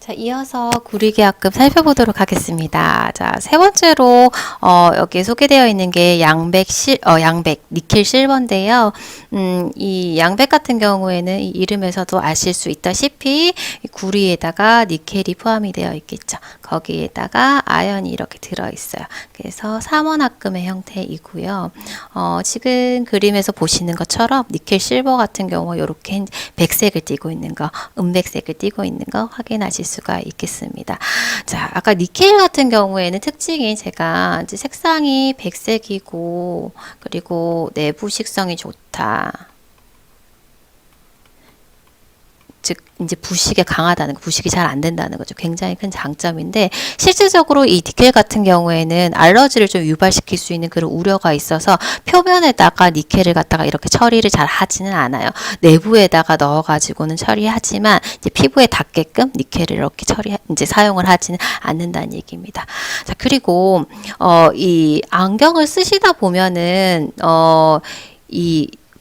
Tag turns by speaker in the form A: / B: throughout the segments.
A: 자, 이어서 구리계약금 살펴보도록 하겠습니다. 자, 세 번째로 여기 소개되어 있는 게 양백 니켈 실버인데요. 이 양백 같은 경우에는 이 이름에서도 아실 수 있다시피 구리에다가 니켈이 포함이 되어 있겠죠. 거기에다가 아연이 이렇게 들어 있어요. 그래서 삼원합금의 형태이고요. 지금 그림에서 보시는 것처럼 니켈 실버 같은 경우 이렇게 백색을 띠고 있는 거, 은백색을 띠고 있는 거 확인하실 수가 있겠습니다. 자, 아까 니켈 같은 경우에는 특징이 제가 이제 색상이 백색이고 그리고 내부 식성이 좋다. 즉 이제 부식에 강하다는 거, 부식이 잘 안 된다는 거죠. 굉장히 큰 장점인데 실질적으로 이 니켈 같은 경우에는 알러지를 좀 유발시킬 수 있는 그런 우려가 있어서 표면에다가 니켈을 갖다가 이렇게 처리를 잘 하지는 않아요. 내부에다가 넣어가지고는 처리하지만 이제 피부에 닿게끔 니켈을 이렇게 이제 사용을 하지는 않는다는 얘기입니다. 자, 그리고 이 안경을 쓰시다 보면은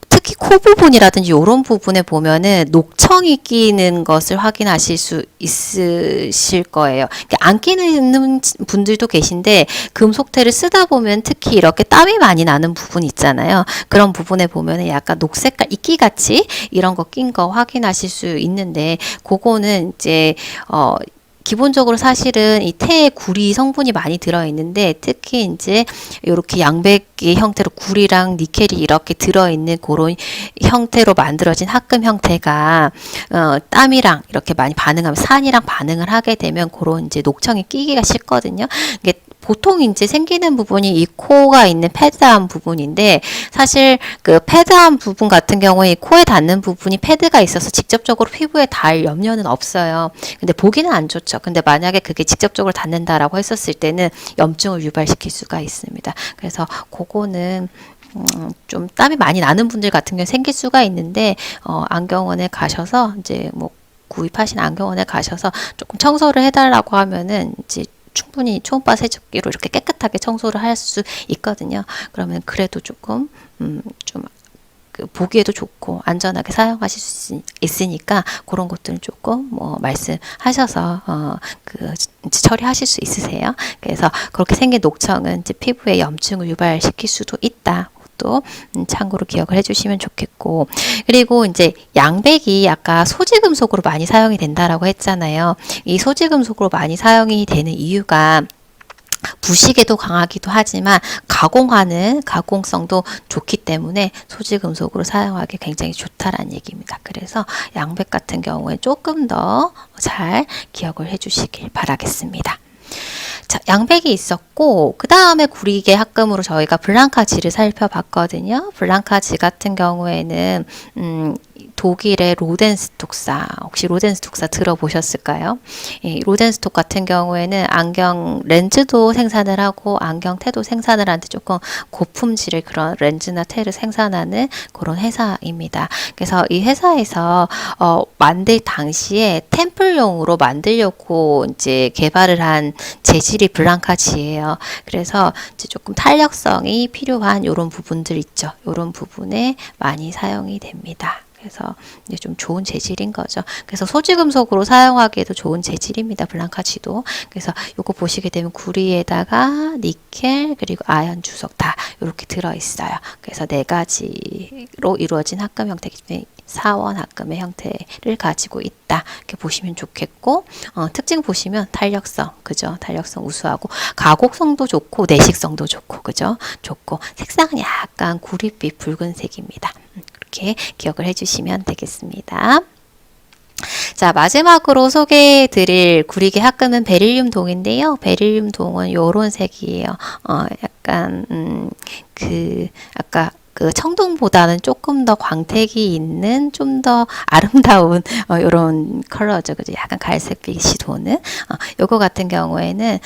A: 특히 코 부분이라든지 이런 부분에 보면은 녹청이 끼는 것을 확인하실 수 있으실 거예요. 안 끼는 분들도 계신데 금속테를 쓰다 보면 특히 이렇게 땀이 많이 나는 부분 있잖아요. 그런 부분에 보면은 약간 녹색깔 이끼같이 이런 거 낀 거 확인하실 수 있는데 그거는 이제 기본적으로 사실은 이 태에 구리 성분이 많이 들어있는데 특히 이제 이렇게 양백의 형태로 구리랑 니켈이 이렇게 들어있는 그런 형태로 만들어진 합금 형태가 땀이랑 이렇게 많이 반응하면 산이랑 반응을 하게 되면 그런 이제 녹청이 끼기가 쉽거든요. 이게 보통 이제 생기는 부분이 이 코가 있는 패드한 부분인데 사실 그 패드한 부분 같은 경우에 이 코에 닿는 부분이 패드가 있어서 직접적으로 피부에 닿을 염려는 없어요. 근데 보기는 안 좋죠. 근데 만약에 그게 직접적으로 닿는다라고 했었을 때는 염증을 유발시킬 수가 있습니다. 그래서 그거는 좀 땀이 많이 나는 분들 같은 경우에 생길 수가 있는데 안경원에 가셔서 이제 뭐 구입하신 안경원에 가셔서 조금 청소를 해달라고 하면은 이제 충분히 초음파 세척기로 이렇게 깨끗하게 청소를 할 수 있거든요. 그러면 그래도 조금 좀 보기에도 좋고 안전하게 사용하실 수 있으니까 그런 것들은 조금 뭐 말씀하셔서 처리하실 수 있으세요. 그래서 그렇게 생긴 녹청은 이제 피부에 염증을 유발시킬 수도 있다. 또 참고로 기억을 해주시면 좋겠고, 그리고 이제 양백이 아까 소지금속으로 많이 사용이 된다라고 했잖아요. 이 소지금속으로 많이 사용이 되는 이유가 부식에도 강하기도 하지만 가공하는 가공성도 좋기 때문에 소지금속으로 사용하기 굉장히 좋다라는 얘기입니다. 그래서 양백 같은 경우에 조금 더 잘 기억을 해주시길 바라겠습니다. 자, 양백이 있었고 그 다음에 구리계 합금으로 저희가 블랑카지를 살펴봤거든요. 블랑카지 같은 경우에는 독일의 로덴스톡사, 혹시 로덴스톡사 들어보셨을까요? 로덴스톡 같은 경우에는 안경 렌즈도 생산을 하고 안경 테도 생산을 하는데 조금 고품질의 그런 렌즈나 테를 생산하는 그런 회사입니다. 그래서 이 회사에서 만들 당시에 템플용으로 만들려고 이제 개발을 한 재질이 블랑카지예요. 그래서 이제 조금 탄력성이 필요한 이런 부분들 있죠. 이런 부분에 많이 사용이 됩니다. 그래서 이제 좀 좋은 재질인 거죠. 그래서 소지금속으로 사용하기에도 좋은 재질입니다. 블랑카지도. 그래서 요거 보시게 되면 구리에다가 니켈 그리고 아연 주석 다 이렇게 들어있어요. 그래서 네 가지로 이루어진 합금 형태이기 때문에 사원 합금의 형태를 가지고 있다. 이렇게 보시면 좋겠고 특징 보시면 탄력성, 그죠? 탄력성 우수하고 가곡성도 좋고 내식성도 좋고, 그죠? 좋고 색상은 약간 구릿빛 붉은색입니다. 이렇게 기억을 해주시면 되겠습니다. 자, 마지막으로 소개해 드릴 구리계 합금은 베릴륨 동인데요. 베릴륨 동은 요런 색이에요. 약간 아까 그 청동보다는 조금 더 광택이 있는 좀 더 아름다운 요런 컬러죠. 그죠? 약간 갈색빛이 도는 요거 같은 경우에는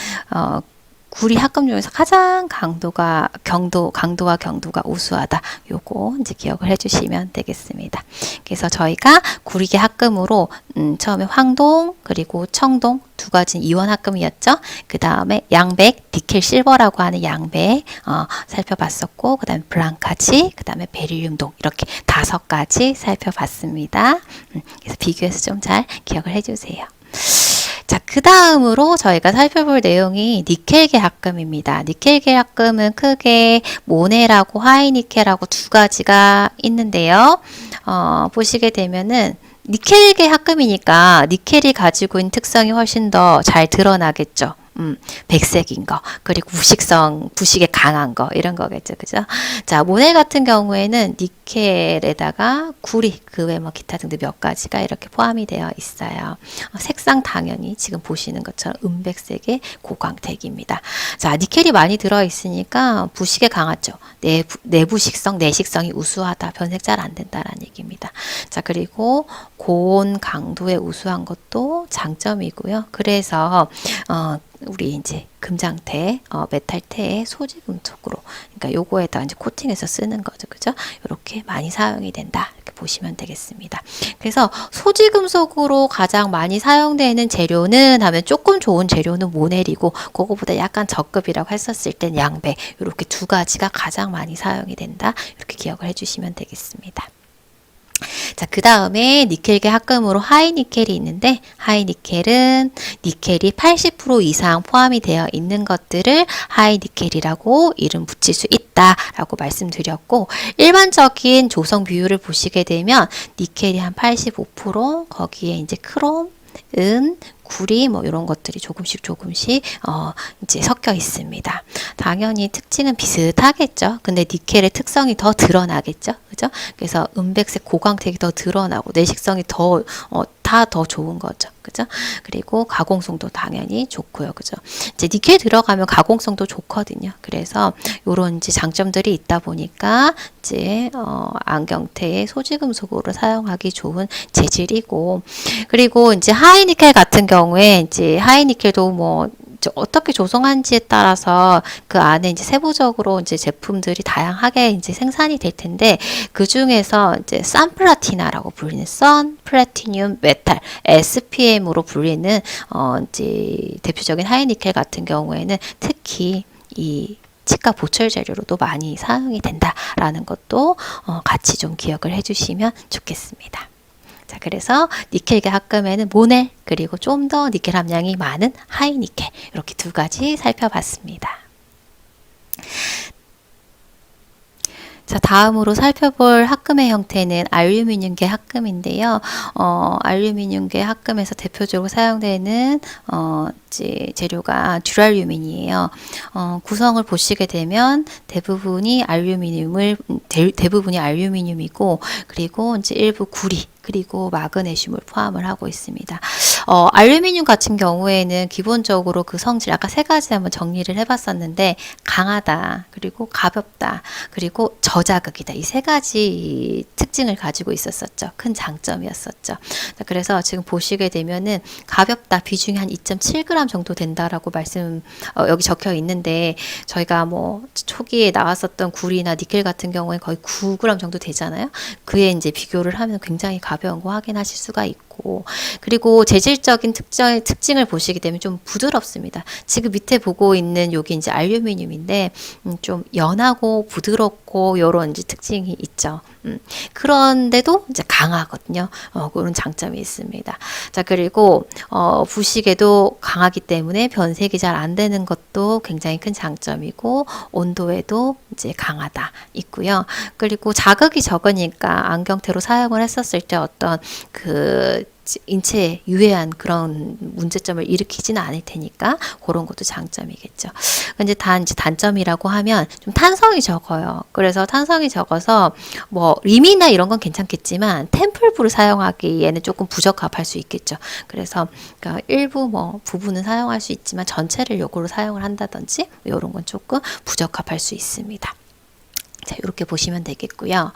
A: 구리 합금 중에서 가장 강도와 경도가 우수하다. 요거 이제 기억을 해주시면 되겠습니다. 그래서 저희가 구리계 합금으로 처음에 황동 그리고 청동 두 가지 이원 합금이었죠. 그 다음에 양백, 니켈 실버라고 하는 양백 살펴봤었고, 그 다음에 블랑카지, 그 다음에 베릴륨동 이렇게 5가지 살펴봤습니다. 그래서 비교해서 좀 잘 기억을 해주세요. 자, 그 다음으로 저희가 살펴볼 내용이 니켈 계합금입니다. 니켈 계합금은 크게 모네라고 하이니켈하고 두 가지가 있는데요. 보시게 되면은 니켈 계합금이니까 니켈이 가지고 있는 특성이 훨씬 더 잘 드러나겠죠. 백색인 거, 그리고 부식에 강한 거, 이런 거겠죠. 그죠? 자, 모넬 같은 경우에는 니켈에다가 구리, 그 외 뭐 기타 등등 몇 가지가 이렇게 포함이 되어 있어요. 색상 당연히 지금 보시는 것처럼 은백색의 고광택입니다. 자, 니켈이 많이 들어있으니까 부식에 강하죠. 내부식성, 내식성이 우수하다. 변색 잘 안 된다라는 얘기입니다. 자, 그리고 고온 강도에 우수한 것도 장점이고요. 그래서 우리 이제 금장태, 메탈태의 소지금속으로, 그러니까 요거에다 이제 코팅해서 쓰는 거죠, 그죠? 이렇게 많이 사용이 된다, 이렇게 보시면 되겠습니다. 그래서 소지금속으로 가장 많이 사용되는 재료는 하면 조금 좋은 재료는 모넬이고, 그거보다 약간 저급이라고 했었을 땐 양배, 이렇게 두 가지가 가장 많이 사용이 된다, 이렇게 기억을 해주시면 되겠습니다. 자, 그 다음에 니켈 계합금으로 하이니켈이 있는데, 하이니켈은 니켈이 80% 이상 포함이 되어 있는 것들을 하이니켈이라고 이름 붙일 수 있다라고 말씀드렸고, 일반적인 조성 비율을 보시게 되면 니켈이 한 85%, 거기에 이제 크롬, 은, 구리 뭐 이런 것들이 조금씩 이제 섞여 있습니다. 당연히 특징은 비슷하겠죠. 근데 니켈의 특성이 더 드러나겠죠. 그죠? 그래서 은백색 고광택이 더 드러나고 내식성이 다 더 좋은 거죠. 그죠? 그리고 가공성도 당연히 좋고요. 그죠? 이제 니켈 들어가면 가공성도 좋거든요. 그래서 요런 이제 장점들이 있다 보니까 이제 안경테의 소지금속으로 사용하기 좋은 재질이고, 그리고 이제 하이니켈 같은 경우에 이제 하이니켈도 뭐 어떻게 조성한지에 따라서 그 안에 이제 세부적으로 이제 제품들이 다양하게 이제 생산이 될 텐데, 그 중에서 이제 산플라티나라고 불리는 선 플래티늄 메탈 SPM으로 불리는 이제 대표적인 하이니켈 같은 경우에는 특히 이 치과 보철 재료로도 많이 사용이 된다라는 것도 같이 좀 기억을 해주시면 좋겠습니다. 자, 그래서 니켈 계합금에는 모넬, 그리고 좀 더 니켈 함량이 많은 하이니켈, 이렇게 두 가지 살펴봤습니다. 자, 다음으로 살펴볼 합금의 형태는 알루미늄계 합금인데요. 알루미늄계 합금에서 대표적으로 사용되는 이제 재료가 듀랄루민이에요. 구성을 보시게 되면 대부분이 알루미늄이고, 그리고 이제 일부 구리, 그리고 마그네슘을 포함을 하고 있습니다. 알루미늄 같은 경우에는 기본적으로 그 성질, 아까 세 가지 한번 정리를 해봤었는데, 강하다, 그리고 가볍다, 그리고 저자극이다. 이 세 가지 특징을 가지고 있었었죠. 큰 장점이었었죠. 그래서 지금 보시게 되면은 가볍다, 비중이 한 2.7g 정도 된다라고 여기 적혀 있는데, 저희가 뭐 초기에 나왔었던 구리나 니켈 같은 경우에 거의 9g 정도 되잖아요. 그에 이제 비교를 하면 굉장히 가벼운 거 확인하실 수가 있고, 그리고 재질적인 특징을 보시게 되면 좀 부드럽습니다. 지금 밑에 보고 있는 여기 이제 알루미늄인데 좀 연하고 부드럽고 요런 이제 특징이 있죠. 그런데도 이제 강하거든요. 그런 장점이 있습니다. 자, 그리고 부식에도 강하기 때문에 변색이 잘 안 되는 것도 굉장히 큰 장점이고, 온도에도 이제 강하다 있고요. 그리고 자극이 적으니까 안경테로 사용을 했었을 때 어떤 그 인체에 유해한 그런 문제점을 일으키지는 않을 테니까 그런 것도 장점이겠죠. 근데 이제 단점이라고 하면 좀 탄성이 적어요. 그래서 탄성이 적어서 뭐 림이나 이런 건 괜찮겠지만 템플부를 사용하기에는 조금 부적합할 수 있겠죠. 그래서 그러니까 일부 뭐 부분은 사용할 수 있지만 전체를 요거로 사용을 한다든지 이런 건 조금 부적합할 수 있습니다. 자, 이렇게 보시면 되겠고요.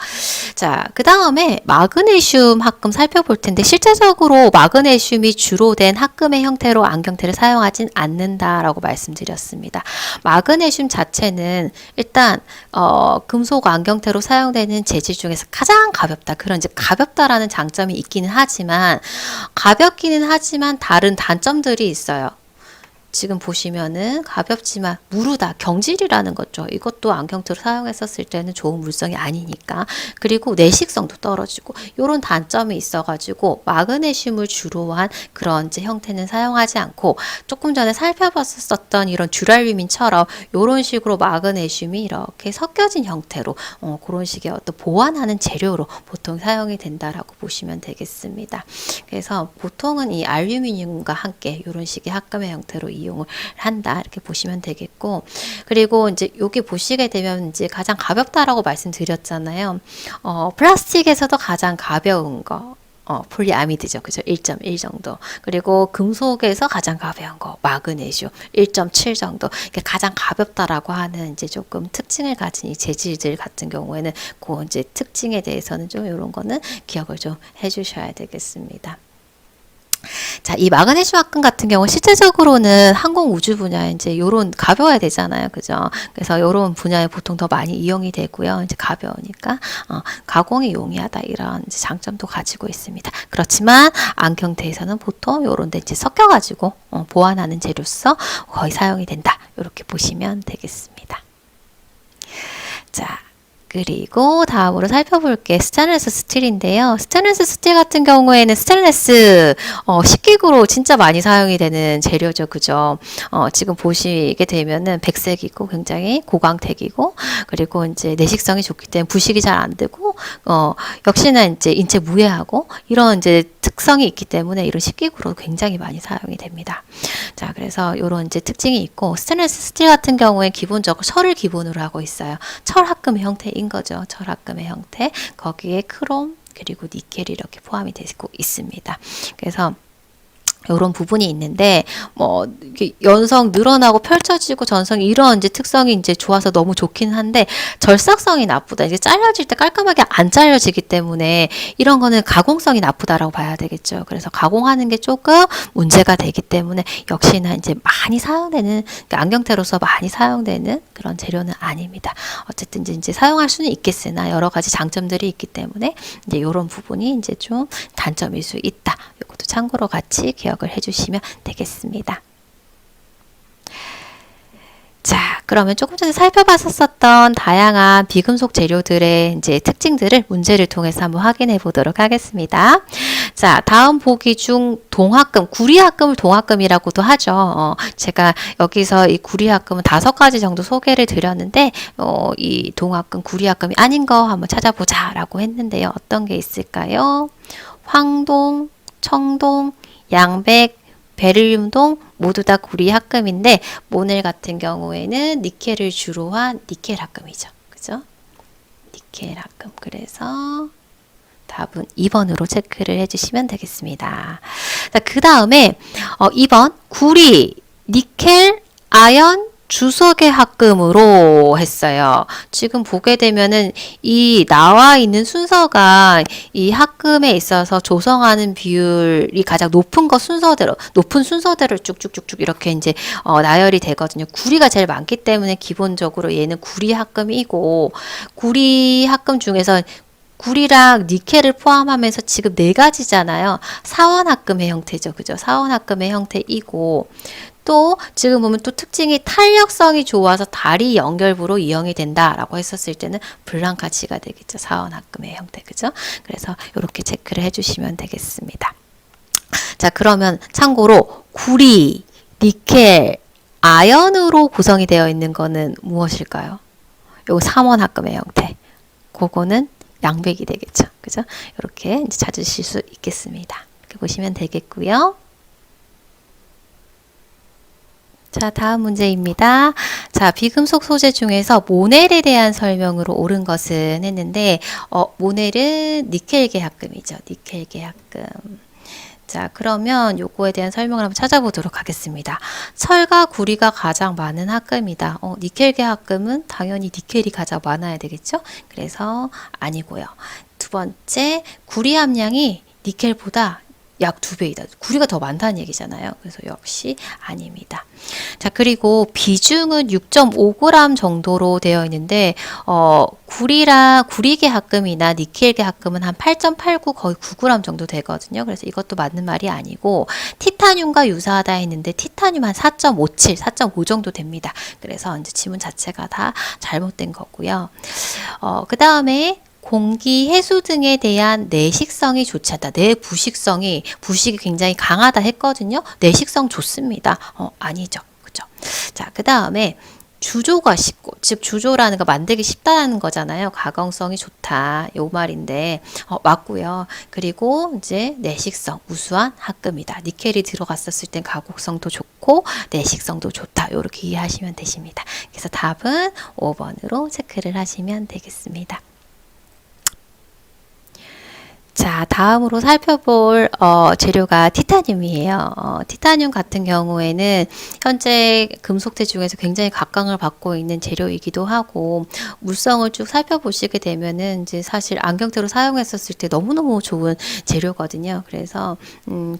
A: 자, 그 다음에 마그네슘 합금 살펴볼 텐데, 실제적으로 마그네슘이 주로 된 합금의 형태로 안경테를 사용하진 않는다라고 말씀드렸습니다. 마그네슘 자체는 일단 금속 안경테로 사용되는 재질 중에서 가장 가볍다. 그런 이제 가볍다라는 장점이 있기는 하지만 다른 단점들이 있어요. 지금 보시면은 가볍지만 무르다, 경질이라는 거죠. 이것도 안경테로 사용했었을 때는 좋은 물성이 아니니까. 그리고 내식성도 떨어지고 이런 단점이 있어가지고 마그네슘을 주로 한 그런 이제 형태는 사용하지 않고, 조금 전에 살펴봤었던 이런 듀랄유민처럼 이런 식으로 마그네슘이 이렇게 섞여진 형태로 그런 식의 어떤 보완하는 재료로 보통 사용이 된다라고 보시면 되겠습니다. 그래서 보통은 이 알루미늄과 함께 이런 식의 합금의 형태로 이용을 한다, 이렇게 보시면 되겠고, 그리고 이제 여기 보시게 되면 이제 가장 가볍다라고 말씀드렸잖아요. 플라스틱에서도 가장 가벼운 거 폴리아미드죠. 그죠? 1.1 정도. 그리고 금속에서 가장 가벼운 거 마그네슘 1.7 정도. 가장 가볍다라고 하는 이제 조금 특징을 가진 이 재질들 같은 경우에는 그 이제 특징에 대해서는 좀 이런 거는 기억을 좀 해주셔야 되겠습니다. 자, 이 마그네슘 합금 같은 경우 실제적으로는 항공 우주 분야에 이제 요런 가벼워야 되잖아요. 그죠? 그래서 요런 분야에 보통 더 많이 이용이 되고요. 이제 가벼우니까 가공이 용이하다, 이런 이제 장점도 가지고 있습니다. 그렇지만 안경테에서는 보통 요런 데 이제 섞여 가지고 보완하는 재료로서 거의 사용이 된다, 이렇게 보시면 되겠습니다. 자, 그리고 다음으로 살펴볼 게 스테인리스 스틸인데요. 스테인리스 스틸 같은 경우에는 스테인리스 식기구로 진짜 많이 사용이 되는 재료죠. 그죠? 지금 보시게 되면은 백색이고 굉장히 고광택이고, 그리고 이제 내식성이 좋기 때문에 부식이 잘 안 되고, 역시나 이제 인체 무해하고 이런 이제 특성이 있기 때문에 이런 식기구로 굉장히 많이 사용이 됩니다. 자, 그래서 이런 이제 특징이 있고, 스테인리스 스틸 같은 경우에 기본적으로 철을 기본으로 하고 있어요. 철 합금의 형태인 거죠. 철 합금의 형태. 거기에 크롬 그리고 니켈이 이렇게 포함이 되고 있습니다. 그래서 이런 부분이 있는데, 뭐 이렇게 연성 늘어나고 펼쳐지고 전성, 이런 이제 특성이 이제 좋아서 너무 좋긴 한데 절삭성이 나쁘다. 이제 잘라질 때 깔끔하게 안 잘려지기 때문에 이런 거는 가공성이 나쁘다라고 봐야 되겠죠. 그래서 가공하는 게 조금 문제가 되기 때문에 역시나 이제 많이 사용되는, 그러니까 안경테로서 많이 사용되는 그런 재료는 아닙니다. 어쨌든 이제 사용할 수는 있겠으나 여러 가지 장점들이 있기 때문에 이제 이런 부분이 이제 좀 단점일 수 있다. 이것도 참고로 같이 기억을 해주시면 되겠습니다. 자, 그러면 조금 전에 살펴봤었던 다양한 비금속 재료들의 이제 특징들을 문제를 통해서 한번 확인해 보도록 하겠습니다. 자, 다음 보기 중 동합금, 구리합금을 동합금이라고도 하죠. 제가 여기서 이 구리합금은 5가지 정도 소개를 드렸는데, 이 동합금, 구리합금이 아닌 거 한번 찾아보자라고 했는데요. 어떤 게 있을까요? 황동, 청동, 양백, 베릴륨동 모두 다 구리합금인데, 모넬 같은 경우에는 니켈을 주로 한 니켈 합금이죠. 그죠? 니켈 합금. 그래서 답은 2번으로 체크를 해주시면 되겠습니다. 자, 그 다음에 2번 구리, 니켈, 아연, 주석의 합금으로 했어요. 지금 보게 되면은 이 나와 있는 순서가 이 합금에 있어서 조성하는 비율이 가장 높은 것 순서대로, 높은 순서대로 쭉쭉쭉쭉 이렇게 이제 나열이 되거든요. 구리가 제일 많기 때문에 기본적으로 얘는 구리 합금이고, 구리 합금 중에서 구리랑 니켈을 포함하면서 지금 4가지잖아요. 사원합금의 형태죠. 그죠? 사원합금의 형태이고, 또 지금 보면 또 특징이 탄력성이 좋아서 다리 연결부로 이용이 된다라고 했었을 때는 블랑카치가 되겠죠. 사원합금의 형태. 그죠? 그래서 이렇게 체크를 해주시면 되겠습니다. 자, 그러면 참고로 구리, 니켈, 아연으로 구성이 되어 있는 거는 무엇일까요? 요거 삼원합금의 형태. 그거는 양백이 되겠죠. 그죠? 이렇게 이제 찾으실 수 있겠습니다. 이렇게 보시면 되겠고요. 자, 다음 문제입니다. 자, 비금속 소재 중에서 모넬에 대한 설명으로 옳은 것은 했는데, 모넬은 니켈계 합금이죠. 니켈계 합금. 자, 그러면 요거에 대한 설명을 한번 찾아보도록 하겠습니다. 철과 구리가 가장 많은 합금이다. 니켈계 합금은 당연히 니켈이 가장 많아야 되겠죠? 그래서 아니고요. 두 번째, 구리 함량이 니켈보다 약 2배이다. 구리가 더 많다는 얘기잖아요. 그래서 역시 아닙니다. 자, 그리고 비중은 6.5g 정도로 되어 있는데 구리계 합금이나 니켈계 합금은 한 8.89 거의 9g 정도 되거든요. 그래서 이것도 맞는 말이 아니고 티타늄과 유사하다 했는데 티타늄 한 4.57, 4.5 정도 됩니다. 그래서 이제 지문 자체가 다 잘못된 거고요. 그 다음에 공기 해수 등에 대한 내식성이 좋지 않다. 부식이 굉장히 강하다 했거든요. 내식성 좋습니다. 아니죠. 그죠? 자, 그 다음에 주조가 쉽고, 즉 주조라는 거 만들기 쉽다는 거잖아요. 가공성이 좋다. 요 말인데 맞고요. 그리고 이제 내식성 우수한 합금이다. 니켈이 들어갔었을 땐 가공성도 좋고 내식성도 좋다. 요렇게 이해하시면 되십니다. 그래서 답은 5번으로 체크를 하시면 되겠습니다. 자, 다음으로 살펴볼 재료가 티타늄이에요. 티타늄 같은 경우에는 현재 금속재 중에서 굉장히 각광을 받고 있는 재료이기도 하고 물성을 쭉 살펴보시게 되면은 이제 사실 안경테로 사용했었을 때 너무너무 좋은 재료거든요. 그래서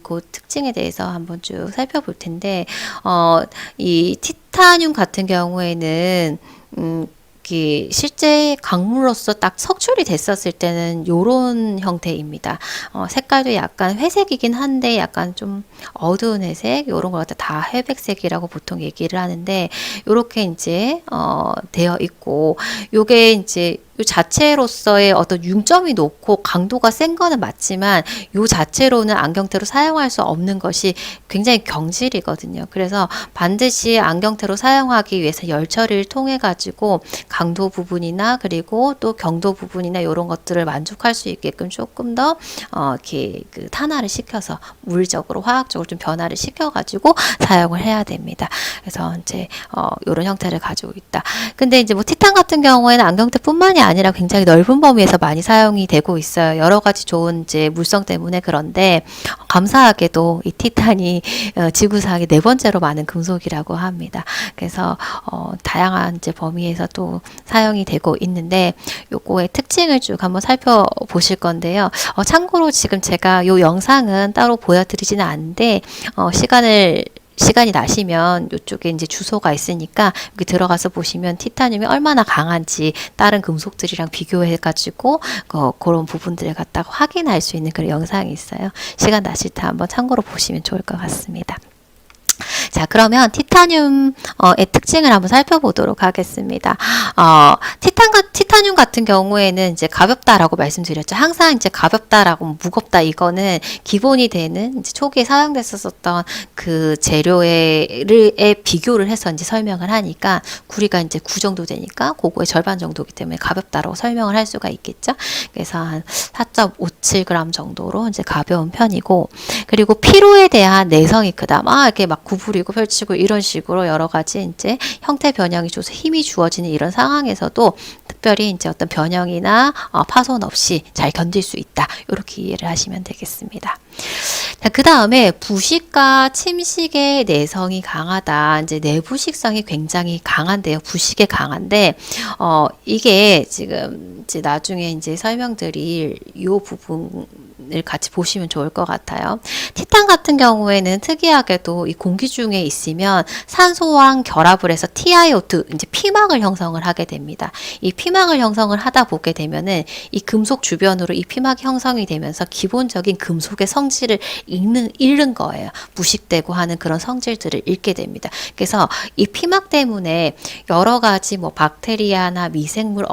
A: 그 특징에 대해서 한번 쭉 살펴볼 텐데 이 티타늄 같은 경우에는 실제 강물로서 딱 석출이 됐었을 때는 요런 형태입니다. 색깔도 약간 회색이긴 한데 약간 좀 어두운 회색, 요런 걸 다 회백색이라고 보통 얘기를 하는데 요렇게 이제 되어 있고 요게 이제 요 자체로서의 어떤 융점이 높고 강도가 센 거는 맞지만 요 자체로는 안경테로 사용할 수 없는 것이 굉장히 경질이거든요. 그래서 반드시 안경테로 사용하기 위해서 열 처리를 통해 가지고 강도 부분이나 그리고 또 경도 부분이나 이런 것들을 만족할 수 있게끔 조금 더 이렇게 그 탄화를 시켜서 물리적으로 화학적으로 좀 변화를 시켜 가지고 사용을 해야 됩니다. 그래서 이제 이런 형태를 가지고 있다. 근데 이제 뭐 티탄 같은 경우에는 안경테뿐만이 아니라 굉장히 넓은 범위에서 많이 사용이 되고 있어요. 여러 가지 좋은 이제 물성 때문에. 그런데 감사하게도 이 티탄이 지구상에 4번째로 많은 금속이라고 합니다. 그래서 다양한 이제 범위에서 또 사용이 되고 있는데 요거의 특징을 쭉 한번 살펴보실 건데요. 참고로 지금 제가 요 영상은 따로 보여드리지는 않는데 시간이 나시면 이쪽에 이제 주소가 있으니까 여기 들어가서 보시면 티타늄이 얼마나 강한지 다른 금속들이랑 비교해 가지고 그런 부분들을 갖다가 확인할 수 있는 그런 영상이 있어요. 시간 나실 때 한번 참고로 보시면 좋을 것 같습니다. 자, 그러면 티타늄의 특징을 한번 살펴보도록 하겠습니다. 티타늄 같은 경우에는 이제 가볍다라고 말씀드렸죠. 항상 이제 가볍다라고 무겁다 이거는 기본이 되는 이제 초기에 사용됐었던 그 재료에 비교를 해서 이제 설명을 하니까 구리가 이제 9 정도 되니까 그거의 절반 정도이기 때문에 가볍다라고 설명을 할 수가 있겠죠. 그래서 한 4.57g 정도로 이제 가벼운 편이고, 그리고 피로에 대한 내성이 크다. 이렇게 막 구부리고 펼치고 이런 식으로 여러 가지 이제 형태 변형이 줘서 힘이 주어지는 이런 상황에서도 특별히 이제 어떤 변형이나 파손 없이 잘 견딜 수 있다. 이렇게 이해를 하시면 되겠습니다. 자, 그 다음에 부식과 침식의 내성이 강하다. 이제 내부식성이 굉장히 강한데요. 부식에 강한데, 이게 지금 이제 나중에 이제 설명드릴 이 부분을 같이 보시면 좋을 것 같아요. 티탄 같은 경우에는 특이하게도 이 공기 중에 있으면 산소와 결합을 해서 TiO2, 이제 피막을 형성을 하게 됩니다. 이 피막을 형성을 하다 보게 되면은 이 금속 주변으로 이 피막이 형성이 되면서 기본적인 금속의 성질을 잃는 거예요. 부식되고 하는 그런 성질들을 잃게 됩니다. 그래서 이 피막 때문에 여러 가지 뭐 박테리아나 미생물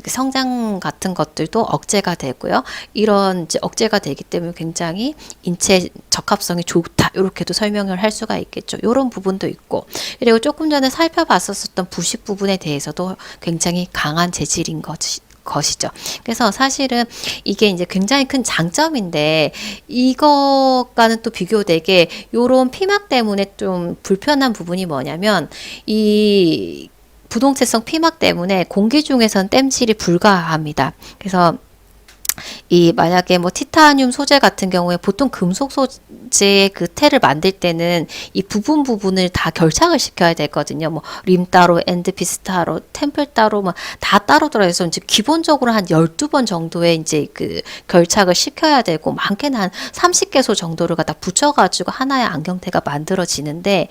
A: 성장 같은 것들도 억제가 되고요. 이런 이제 억제가 되기 때문에 굉장히 인체 적합성이 좋다. 이렇게도 설명을 할 수가 있겠죠. 이런 부분도 있고, 그리고 조금 전에 살펴봤었던 부식 부분에 대해서도 굉장히 강한 재질인 것이죠. 그래서 사실은 이게 이제 굉장히 큰 장점인데 이것과는 또 비교되게 요런 피막 때문에 좀 불편한 부분이 뭐냐면 이 부동체성 피막 때문에 공기 중에선 땜질이 불가합니다. 그래서 만약에 뭐 티타늄 소재 같은 경우에 보통 금속 소재 부재의 그 테를 만들 때는 이 부분을 다 결착을 시켜야 되거든요. 뭐 림 따로, 엔드피스 따로, 템플 따로 뭐 다 따로 들어서 이제 기본적으로 한 12번 정도의 이제 그 결착을 시켜야 되고 많게는 한 30개소 정도를 갖다 붙여가지고 하나의 안경테가 만들어지는데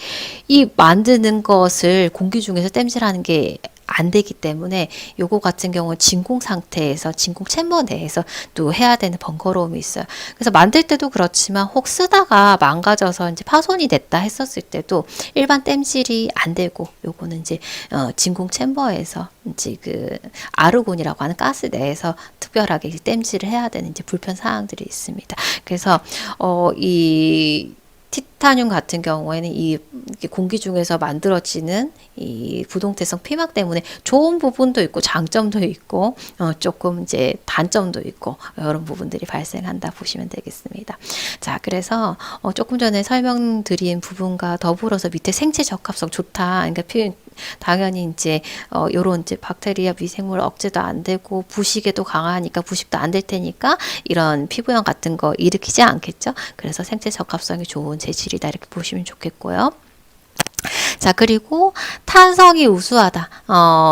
A: 이 만드는 것을 공기 중에서 땜질하는 게 안 되기 때문에 요거 같은 경우는 진공 상태에서 진공 챔버 내에서 또 해야 되는 번거로움이 있어요. 그래서 만들 때도 그렇지만 혹 쓰다가 망가져서 이제 파손이 됐다 했었을 때도 일반 땜질이 안 되고 요거는 이제 진공 챔버에서 이제 그 아르곤이라고 하는 가스 내에서 특별하게 땜질을 해야 되는 이제 불편 사항들이 있습니다. 그래서 이 티타늄 같은 경우에는 이게 공기 중에서 만들어지는 이 부동태성 피막 때문에 좋은 부분도 있고 장점도 있고 조금 이제 단점도 있고 이런 부분들이 발생한다 보시면 되겠습니다. 자, 그래서 조금 전에 설명드린 부분과 더불어서 밑에 생체 적합성 좋다. 그러니까 당연히 이제 요런 이제 박테리아 미생물 억제도 안 되고 부식에도 강하니까 부식도 안 될 테니까 이런 피부염 같은 거 일으키지 않겠죠. 그래서 생체 적합성이 좋은 재질이다 이렇게 보시면 좋겠고요. 자, 그리고 탄성이 우수하다.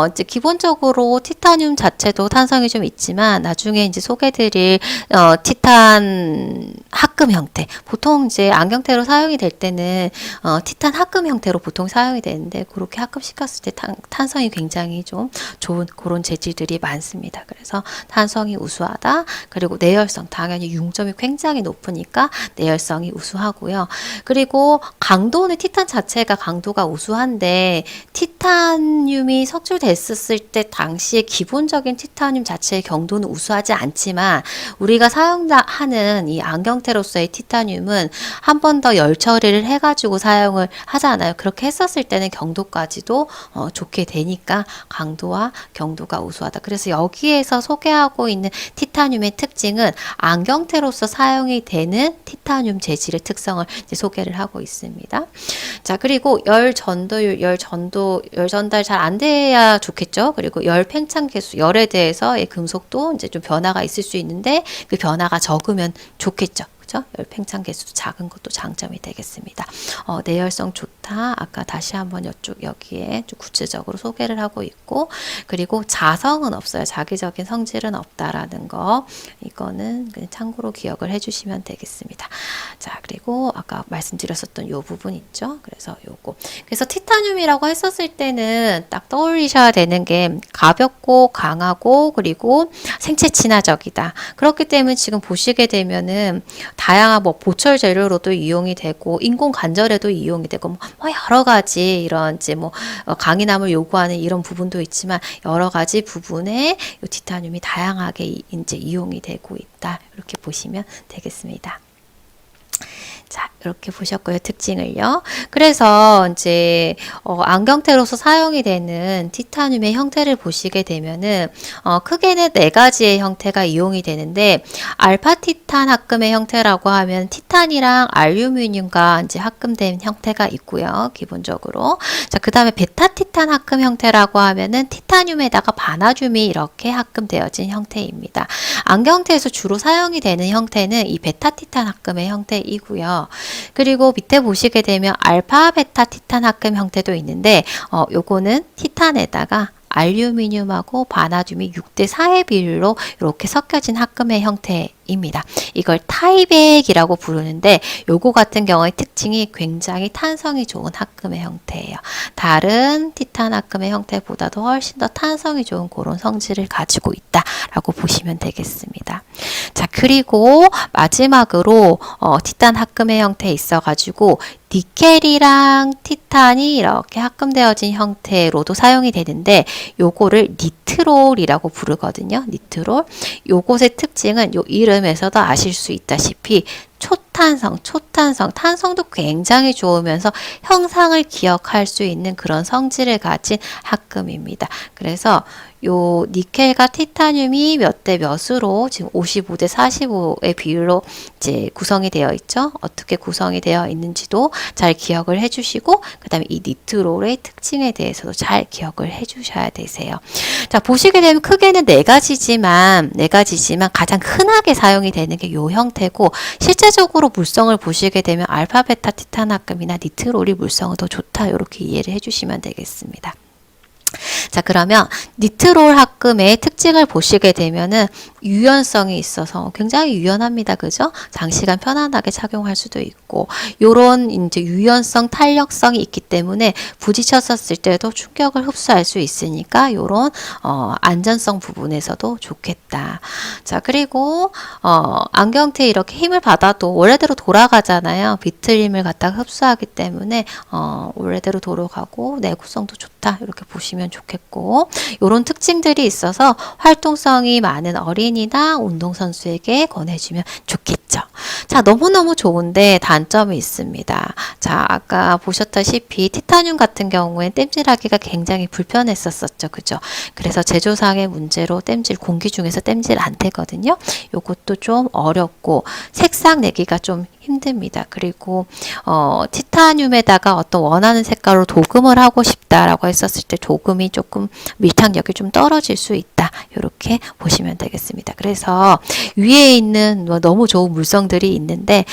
A: 이제 기본적으로 티타늄 자체도 탄성이 좀 있지만 나중에 이제 소개드릴 티탄 합금 형태. 보통 이제 안경테로 사용이 될 때는 티탄 합금 형태로 보통 사용이 되는데 그렇게 합금시켰을 때 탄성이 굉장히 좀 좋은 그런 재질들이 많습니다. 그래서 탄성이 우수하다. 그리고 내열성 당연히 융점이 굉장히 높으니까 내열성이 우수하고요. 그리고 강도는 티탄 자체가 강도가 우수한데 티타늄이 석출됐었을 때 당시에 기본적인 티타늄 자체의 경도는 우수하지 않지만 우리가 사용하는 이 안경테로서의 티타늄은 한 번 더 열 처리를 해가지고 사용을 하잖아요. 그렇게 했었을 때는 경도까지도 좋게 되니까 강도와 경도가 우수하다. 그래서 여기에서 소개하고 있는 티타늄의 특징은 안경테로서 사용이 되는 티타늄 재질의 특성을 이제 소개를 하고 있습니다. 자, 그리고 열 전도율, 열 전달 잘 안 돼야 좋겠죠. 그리고 열 팽창 개수, 열에 대해서의 금속도 이제 좀 변화가 있을 수 있는데 그 변화가 적으면 좋겠죠. 그죠? 열 팽창 개수도 작은 것도 장점이 되겠습니다. 내열성 좋다. 아까 다시 한번 여기에 좀 구체적으로 소개를 하고 있고, 그리고 자성은 없어요. 자기적인 성질은 없다라는 거. 이거는 그냥 참고로 기억을 해주시면 되겠습니다. 자, 그리고 아까 말씀드렸었던 요 부분 있죠. 그래서 요거. 그래서 티타늄이라고 했었을 때는 딱 떠올리셔야 되는 게 가볍고 강하고 그리고 생체 친화적이다. 그렇기 때문에 지금 보시게 되면은 다양한 뭐 보철 재료로도 이용이 되고 인공 관절에도 이용이 되고 뭐 여러 가지 이런 이제 뭐 강인함을 요구하는 이런 부분도 있지만 여러 가지 부분에 이 티타늄이 다양하게 이제 이용이 되고 있다. 이렇게 보시면 되겠습니다. 자, 이렇게 보셨고요. 특징을요. 그래서 이제 안경테로서 사용이 되는 티타늄의 형태를 보시게 되면은 크게는 4가지의 형태가 이용이 되는데 알파 티탄 합금의 형태라고 하면 티탄이랑 알루미늄과 이제 합금된 형태가 있고요. 기본적으로. 자, 그다음에 베타 티탄 합금 형태라고 하면은 티타늄에다가 바나듐이 이렇게 합금되어진 형태입니다. 안경테에서 주로 사용이 되는 형태는 이 베타 티탄 합금의 형태이고요. 그리고 밑에 보시게 되면 알파 베타 티탄 합금 형태도 있는데 요거는 티탄에다가 알루미늄하고 바나듐이 6대4의 비율로 이렇게 섞여진 합금의 형태입니다. 이걸 타이백이라고 부르는데 요거 같은 경우의 특징이 굉장히 탄성이 좋은 합금의 형태예요. 다른 티탄 합금의 형태보다도 훨씬 더 탄성이 좋은 그런 성질을 가지고 있다라고 보시면 되겠습니다. 자, 그리고 마지막으로 티탄 합금의 형태에 있어가지고 니켈이랑 티탄이 이렇게 합금되어진 형태로도 사용이 되는데 요거를 니트롤이라고 부르거든요. 니트롤. 요것의 특징은 요 이름에서도 아실 수 있다시피 초탄성, 탄성도 굉장히 좋으면서 형상을 기억할 수 있는 그런 성질을 가진 합금입니다. 그래서 요 니켈과 티타늄이 몇 대 몇으로 지금 55대 45의 비율로 이제 구성이 되어 있죠. 어떻게 구성이 되어 있는지도 잘 기억을 해주시고, 그 다음에 이 니트롤의 특징에 대해서도 잘 기억을 해주셔야 되세요. 자, 보시게 되면 크게는 네 가지지만 가장 흔하게 사용이 되는 게 요 형태고, 실제적으로 물성을 보시게 되면 알파, 베타, 티타나금이나 니트롤이 물성은 더 좋다. 이렇게 이해를 해주시면 되겠습니다. 자, 그러면 니트롤 합금의 특징을 보시게 되면은 유연성이 있어서 굉장히 유연합니다. 그죠? 장시간 편안하게 착용할 수도 있고, 요런 이제 유연성, 탄력성이 있기 때문에 부딪혔었을 때도 충격을 흡수할 수 있으니까 요런 안전성 부분에서도 좋겠다. 자, 그리고 안경테에 이렇게 힘을 받아도 원래대로 돌아가잖아요. 비틀림을 갖다가 흡수하기 때문에 원래대로 돌아가고 내구성도 좋다. 이렇게 보시면 좋겠고, 이런 특징들이 있어서 활동성이 많은 어린이나 운동선수에게 권해주면 좋겠죠. 자, 너무너무 좋은데 단점이 있습니다. 자, 아까 보셨다시피 티타늄 같은 경우엔 땜질하기가 굉장히 불편했었죠. 그죠? 그래서 제조상의 문제로 공기 중에서 땜질 안 되거든요. 요것도 좀 어렵고 색상 내기가 좀 힘듭니다. 그리고 티타늄에다가 어떤 원하는 색깔로 도금을 하고 싶다라고 했었을 때 도금이 조금 밀착력이 좀 떨어질 수 있다. 이렇게 보시면 되겠습니다. 그래서 위에 있는 너무 좋은 물성들이 있는데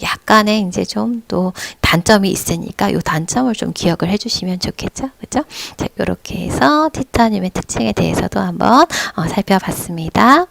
A: 약간의 이제 좀 또 단점이 있으니까 이 단점을 좀 기억을 해주시면 좋겠죠. 그죠? 자, 이렇게 해서 티타늄의 특징에 대해서도 한번 살펴봤습니다.